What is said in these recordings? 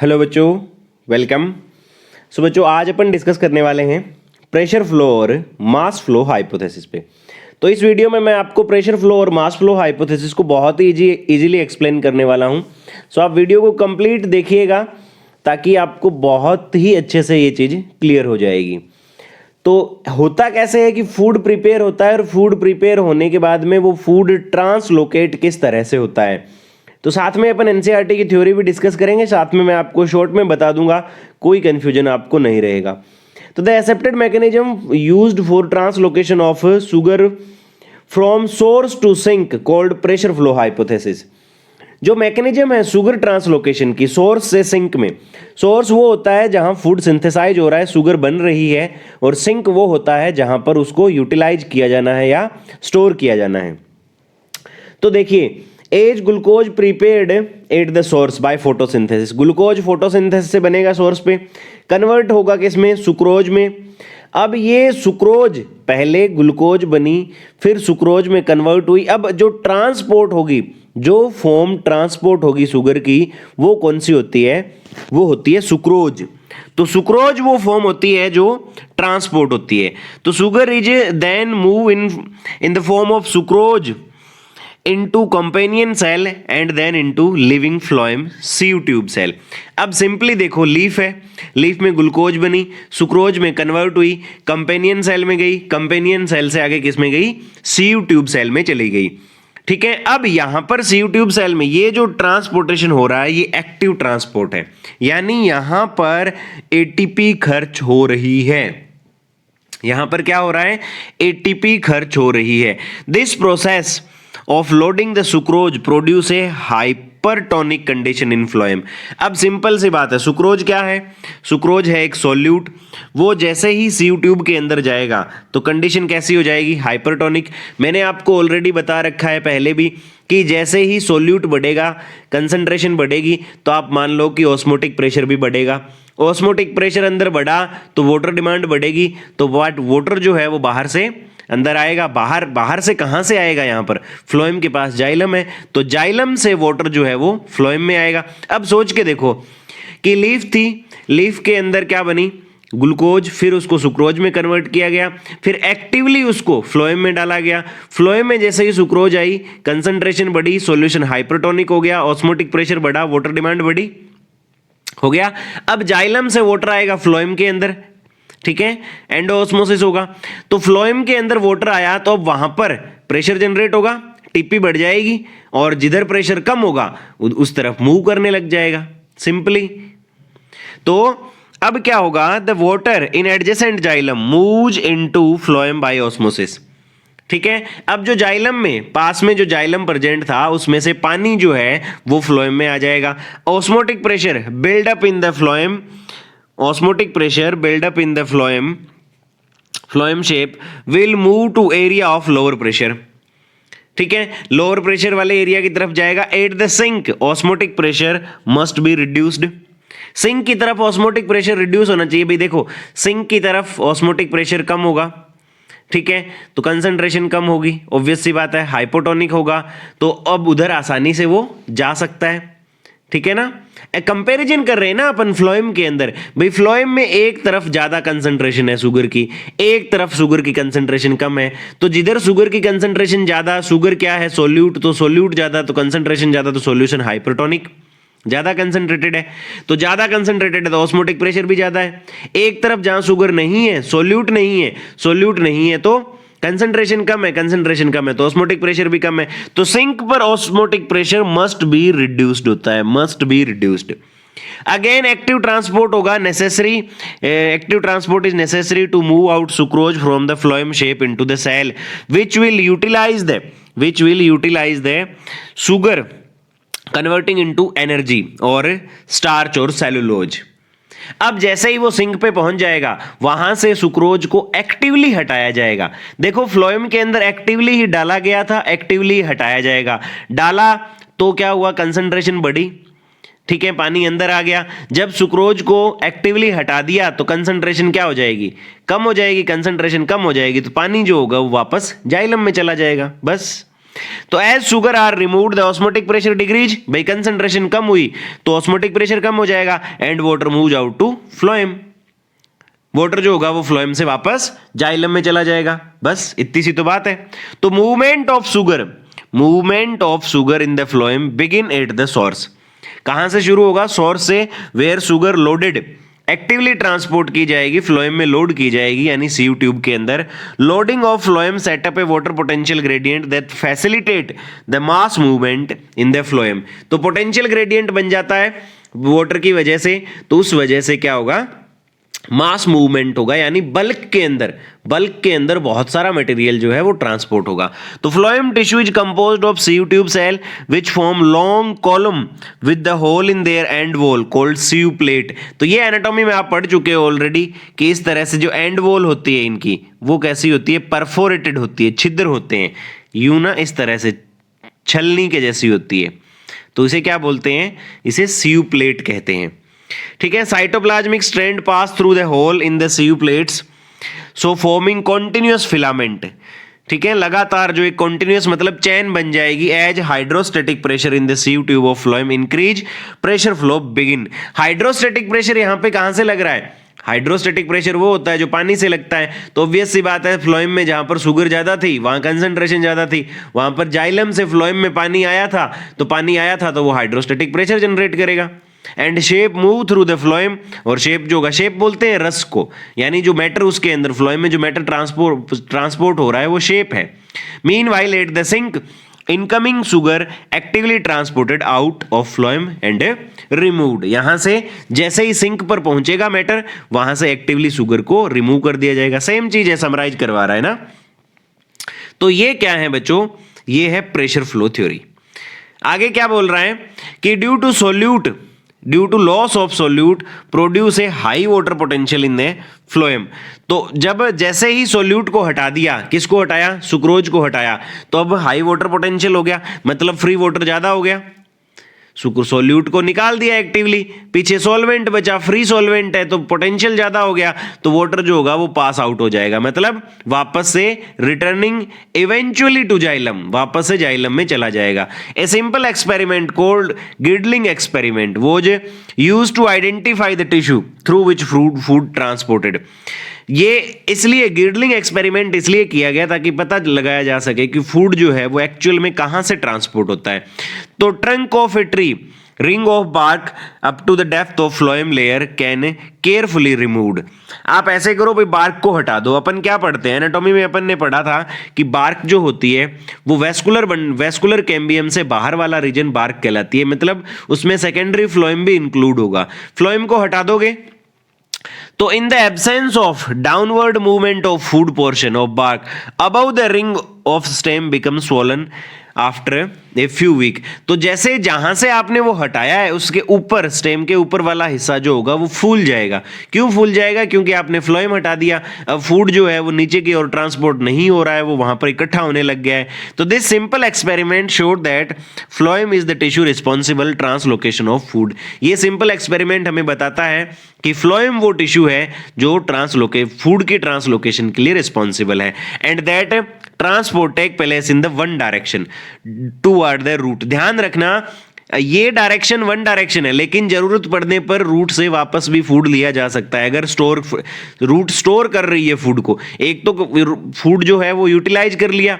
Hello बच्चों, welcome. सो बच्चों, आज अपन डिस्कस करने वाले हैं प्रेशर फ्लो और मास फ्लो हाइपोथेसिस पे। तो इस वीडियो में मैं आपको प्रेशर फ्लो और मास फ्लो हाइपोथेसिस को बहुत ही इजीली एक्सप्लेन करने वाला हूं। सो आप वीडियो को कंप्लीट देखिएगा ताकि आपको बहुत ही अच्छे से ये चीज़ क्लियर हो जाएगी। तो होता कैसे है कि फूड प्रिपेयर होता है और फूड प्रिपेयर होने के बाद में वो फूड ट्रांसलोकेट किस तरह से होता है। तो साथ में अपन एनसीईआरटी की थ्योरी भी डिस्कस करेंगे, साथ में मैं आपको शॉर्ट में बता दूंगा, कोई कंफ्यूजन आपको नहीं रहेगा। तो the accepted mechanism used for translocation of sugar from source to sink called pressure flow hypothesis. जो मैकेनिज्म है शुगर ट्रांसलोकेशन की सोर्स से सिंक में, सोर्स वो होता है जहां फूड सिंथेसाइज हो रहा है, शुगर बन रही है, और सिंक वो होता है जहां पर उसको यूटिलाइज किया जाना है या स्टोर किया जाना है। तो देखिए, as glucose prepared at the source by photosynthesis. Glucose photosynthesis से बनेगा सोर्स पे, कन्वर्ट होगा किसमें, सुक्रोज में। अब ये सुक्रोज पहले ग्लूकोज बनी, फिर सुक्रोज में कन्वर्ट हुई। अब जो ट्रांसपोर्ट होगी, जो फॉर्म ट्रांसपोर्ट होगी शुगर की, वो कौन सी होती है, वो होती है सुक्रोज। तो सुक्रोज वो फॉर्म होती है जो ट्रांसपोर्ट होती है। तो sugar is then move in the form of sucrose into companion cell and then into living phloem sieve tube cell। अब सिंपली देखो, लीफ है, लीफ में ग्लूकोज बनी, सुक्रोज में कन्वर्ट हुई, कंपेनियन सेल में गई, कंपेनियन सेल से आगे किस में गई, सीव ट्यूब सेल में चली गई। ठीक है, अब यहां पर सीव ट्यूब सेल में ये जो ट्रांसपोर्टेशन हो रहा है ये एक्टिव ट्रांसपोर्ट है, यानी यहां पर एटीपी खर्च हो रही है। यहां पर क्या हो रहा है, एटीपी खर्च हो रही है। This process of loading the sucrose produce a hypertonic condition in phloem. अब सिंपल सी बात है, सुक्रोज क्या है, सुक्रोज है एक सॉल्यूट, वो जैसे ही सीव ट्यूब के अंदर जाएगा तो कंडीशन कैसी हो जाएगी, हाइपरटोनिक। मैंने आपको ऑलरेडी बता रखा है पहले भी कि जैसे ही सॉल्यूट बढ़ेगा, कंसंट्रेशन बढ़ेगी, तो आप मान लो कि ऑस्मोटिक प्रेशर भी बढ़ेगा। ऑस्मोटिक प्रेशर अंदर बढ़ा तो वाटर डिमांड बढ़ेगी, तो वाटर जो है वो बाहर से अंदर आएगा। बाहर से कहां से आएगा, यहां पर फ्लोएम के पास जाइलम है, तो जाइलम से वाटर जो है वो फ्लोएम में आएगा। अब सोच के देखो कि लीफ थी, लीफ के अंदर क्या बनी, ग्लूकोज, फिर उसको सुक्रोज में कन्वर्ट किया गया, फिर एक्टिवली उसको फ्लोएम में डाला गया। फ्लोएम में जैसे ही सुक्रोज आई, कंसंट्रेशन बढ़ी, सॉल्यूशन हाइपरटोनिक हो गया, ऑस्मोटिक प्रेशर बढ़ा, वाटर डिमांड बढ़ी, हो गया। अब जाइलम से वाटर आएगा फ्लोएम के अंदर, ठीक है, एंडोऑस्मोसिस होगा। तो फ्लोएम के अंदर वाटर आया तो अब वहां पर प्रेशर जनरेट होगा, टीपी बढ़ जाएगी, और जिधर प्रेशर कम होगा उस तरफ मूव करने लग जाएगा, सिंपली। तो अब क्या होगा, the water in adjacent xylem moves into phloem by osmosis. ठीक है, अब जो जाइलम में, पास में जो जाइलम प्रेजेंट था, उसमें से पानी जो है वो फ्लोएम में आ जाएगा। Osmotic pressure build up in the phloem, osmotic pressure build up in the phloem shape will move to area of lower pressure। ठीक है, लोअर प्रेशर वाले एरिया की तरफ जाएगा। At the sink osmotic pressure must be reduced. Sink की तरफ osmotic pressure reduce होना चाहिए। भाई देखो, सिंक की तरफ ऑस्मोटिक प्रेशर कम होगा, ठीक है, तो कंसंट्रेशन कम होगी, ऑब्वियस सी बात है, हाइपोटोनिक होगा, तो अब उधर आसानी से वो जा सकता है। ठीक है ना, कंपैरिजन कर रहे हैं ना अपन फ्लोएम के अंदर। भाई फ्लोएम में एक तरफ ज्यादा कंसंट्रेशन है शुगर की, एक तरफ शुगर की कंसंट्रेशन कम है, तो जिधर शुगर की कंसंट्रेशन ज्यादा, शुगर क्या है, सोल्यूट, तो सोल्यूट ज्यादा, तो कंसंट्रेशन ज्यादा, तो सॉल्यूशन हाइपरटोनिक, ज्यादा कंसंट्रेटेड है, तो ज्यादा कंसंट्रेटेड है तो ऑस्मोटिक प्रेशर भी ज्यादा है। एक तरफ जहां शुगर नहीं है, सोल्यूट नहीं है तो कंसंट्रेशन कम है, कंसंट्रेशन कम है तो ऑस्मोटिक प्रेशर भी कम है, तो सिंक पर osmotic pressure must be reduced होता है, must be reduced. Again active transport होगा, necessary, active transport is necessary to move out sucrose from the phloem sap into the cell which will utilize the sugar converting into energy और starch और cellulose. अब जैसे ही वो sink पे पहुंच जाएगा, वहां से सुक्रोज को एक्टिवली हटाया जाएगा। देखो फ्लोएम के अंदर एक्टिवली ही डाला गया था, एक्टिवली हटाया जाएगा। डाला तो क्या हुआ, कंसंट्रेशन बढ़ी, ठीक है, पानी अंदर आ गया। जब सुक्रोज को एक्टिवली हटा दिया तो कंसंट्रेशन क्या हो जाएगी, कम हो जाएगी, कंसंट्रेशन कम हो जाएगी, तो पानी जो होगा वो वापस जाइलम में चला जाएगा, बस। तो as sugar are removed the osmotic pressure decrease, भाई कंसंट्रेशन कम हुई तो ऑस्मोटिक प्रेशर कम हो जाएगा and water moves out to phloem, water जो होगा वो फ्लोएम से वापस जाइलम में चला जाएगा। बस इतनी सी तो बात है। तो movement of sugar in the phloem begin at the source, कहां से शुरू होगा? सोर्स से, where sugar loaded actively transport की जाएगी, फ्लोएम में लोड की जाएगी यानी सीयू ट्यूब के अंदर। Loading of phloem setup A water potential gradient that facilitate the mass movement in the phloem. तो पोटेंशियल ग्रेडियंट बन जाता है वाटर की वजह से, तो उस वजह से क्या होगा? मास मूवमेंट होगा, यानी बल्क के अंदर बहुत सारा मटेरियल जो है वो ट्रांसपोर्ट होगा। तो phloem tissue is composed of sieve tube cell which form long column with the hole in their end wall called sieve plate. तो ये एनाटॉमी में आप पढ़ चुके हो ऑलरेडी कि इस तरह से जो एंड वॉल होती है इनकी, वो कैसी होती है? परफोरेटेड होती है, छिद्र होते हैं यूं ना, इस तरह से छलनी के जैसी होती है। तो इसे क्या बोलते हैं? इसे सीयू प्लेट कहते हैं। ठीक है। Cytoplasmic strand pass through the hole in the sieve plates so forming continuous filament. ठीक है, लगातार जो एक कॉन्टिन्यूअस मतलब चैन बन जाएगी। As hydrostatic pressure in the sieve tube of phloem increase pressure flow begin. Hydrostatic pressure यहां पे कहां से लग रहा है? हाइड्रोस्टैटिक प्रेशर वो होता है जो पानी से लगता है। तो ऑब्वियस सी बात है, फ्लोएम में जहां पर शुगर ज्यादा थी वहां कंसंट्रेशन ज्यादा थी, वहां पर जाइलम से फ्लोएम में पानी आया था, तो वो हाइड्रोस्टैटिक प्रेशर जनरेट करेगा। And shape move through the phloem, और शेप जो होगा, शेप बोलते हैं रस को, यानी जो मैटर उसके अंदर फ्लोएम में जो मैटर ट्रांसपोर्ट हो रहा है वो शेप है। Meanwhile at the sink incoming sugar actively transported out of phloem and removed. यहां से जैसे ही सिंक पर पहुंचेगा मैटर, वहां से एक्टिवली शुगर को रिमूव कर दिया जाएगा। सेम चीज है, समराइज करवा रहा है ना। तो ये क्या है बच्चों? ये है प्रेशर फ्लो थ्योरी। आगे क्या बोल रहा है कि due to loss of solute produce a high water potential in the phloem. तो जब जैसे ही सोल्यूट को हटा दिया, किसको हटाया? सुक्रोज को हटाया, तो अब हाई वाटर पोटेंशियल हो गया, मतलब फ्री वाटर ज्यादा हो गया। सोल्यूट को निकाल दिया एक्टिवली, पीछे सॉल्वेंट बचा, फ्री सॉल्वेंट है तो पोटेंशियल ज्यादा हो गया, तो वाटर जो होगा वो पास आउट हो जाएगा, मतलब वापस से रिटर्निंग इवेंचुअली टू जाइलम, वापस से जाइलम में चला जाएगा। A simple experiment called girdling experiment was used to identify the tissue through which food transported. ये इसलिए गिडलिंग एक्सपेरिमेंट इसलिए किया गया ताकि पता लगाया जा सके कि फूड जो है वो एक्चुअल में कहां से ट्रांसपोर्ट होता है। तो trunk of a tree, ring of bark up to the depth of phloem layer can carefully removed. आप ऐसे करो भाई, बार्क को हटा दो। अपन क्या पढ़ते हैं एनाटॉमी में, अपन ने पढ़ा था कि बार्क जो होती है वो वेस्कुलर कैम्बियम से बाहर वाला रीजन बार्क कहलाती है, मतलब उसमें सेकेंडरी फ्लोएम भी इंक्लूड होगा। फ्लोएम को हटा दोगे तो in the absence of downward movement of food portion of bark above the ring of stem becomes swollen after a few week. तो जैसे जहां से आपने वो हटाया है उसके ऊपर, स्टेम के ऊपर वाला हिस्सा जो होगा वो फूल जाएगा। क्यों फूल जाएगा? क्योंकि आपने फ्लोएम हटा दिया, अब फूड जो है वो नीचे की ओर ट्रांसपोर्ट नहीं हो रहा है, वो वहां पर इकट्ठा होने लग गया है। तो this simple experiment showed that phloem is the tissue responsible translocation of food. ये सिंपल एक्सपेरिमेंट हमें बताता है कि फ्लोएम वो टिश्यू है जो फूड की ट्रांसलोकेशन के लिए रिस्पॉन्सिबल है, and that transport take place in the one direction toward the root. ध्यान रखना, ये डायरेक्शन वन डायरेक्शन है, लेकिन जरूरत पड़ने पर रूट से वापस भी फूड लिया जा सकता है। अगर रूट स्टोर कर रही है फूड को, एक तो फूड जो है वो यूटिलाइज कर लिया,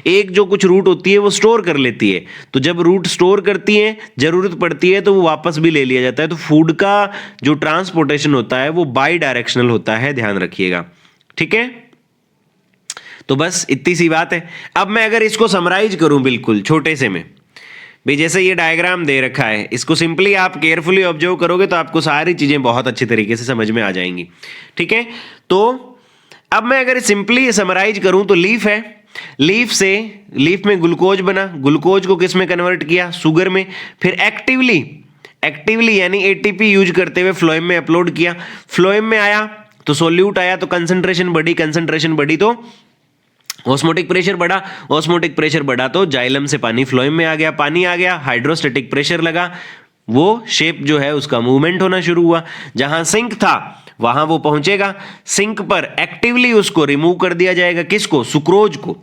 एक जो कुछ रूट होती है वो स्टोर कर लेती है। तो जब रूट स्टोर करती है, जरूरत पड़ती है तो वो वापस भी ले लिया जाता है। तो फूड का जो ट्रांसपोर्टेशन होता है वो बाई डायरेक्शनल होता है, ध्यान रखिएगा। ठीक है, तो बस इतनी सी बात है। अब मैं अगर इसको समराइज करूं बिल्कुल छोटे से में, भाई जैसे ये डायग्राम दे रखा है, इसको सिंपली आप केयरफुली ऑब्जर्व करोगे तो आपको सारी चीजें बहुत अच्छी तरीके से समझ में आ जाएंगी। ठीक है, तो अब मैं अगर सिंपली समराइज करूं तो लीफ है, लीफ में ग्लूकोज बना, ग्लूकोज को किस में कन्वर्ट किया? शुगर में। फिर एक्टिवली यानी एटीपी यूज करते हुए फ्लोएम में अपलोड किया, फ्लोएम में आया तो सोल्यूट आया तो कंसंट्रेशन बढ़ी तो ऑस्मोटिक प्रेशर बढ़ा तो जाइलम से पानी फ्लोएम में आ गया, हाइड्रोस्टैटिक प्रेशर लगा, वो शेप जो है उसका मूवमेंट होना शुरू हुआ। जहां सिंक था वहां वो पहुंचेगा, सिंक पर एक्टिवली उसको रिमूव कर दिया जाएगा, किसको? सुक्रोज को।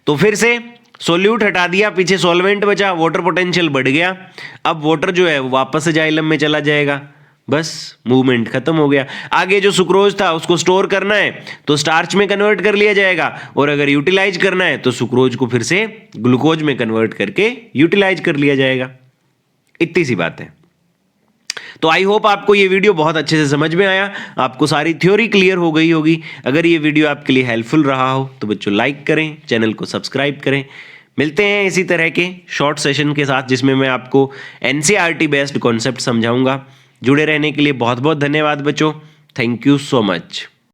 तो फिर से सोल्यूट हटा दिया, पीछे सॉल्वेंट बचा, वाटर पोटेंशियल बढ़ गया। अब वाटर जो है वो वापस से जाइलम में चला जाएगा, बस मूवमेंट खत्म हो गया। आगे जो सुक्रोज था उसको स्टोर करना है तो स्टार्च में कन्वर्ट कर लिया जाएगा, और अगर यूटिलाइज करना है तो सुक्रोज को फिर से ग्लूकोज में कन्वर्ट करके यूटिलाइज कर लिया जाएगा। इतनी सी बात है। तो आई होप आपको ये वीडियो बहुत अच्छे से समझ में आया, आपको सारी थ्योरी क्लियर हो गई होगी। अगर ये वीडियो आपके लिए हेल्पफुल रहा हो तो बच्चों लाइक करें, चैनल को सब्सक्राइब करें। मिलते हैं इसी तरह के शॉर्ट सेशन के साथ जिसमें मैं आपको एनसीईआरटी बेस्ड कॉन्सेप्ट समझाऊंगा। जुड़े रहने के लिए बहुत बहुत धन्यवाद बच्चों। Thank you so much.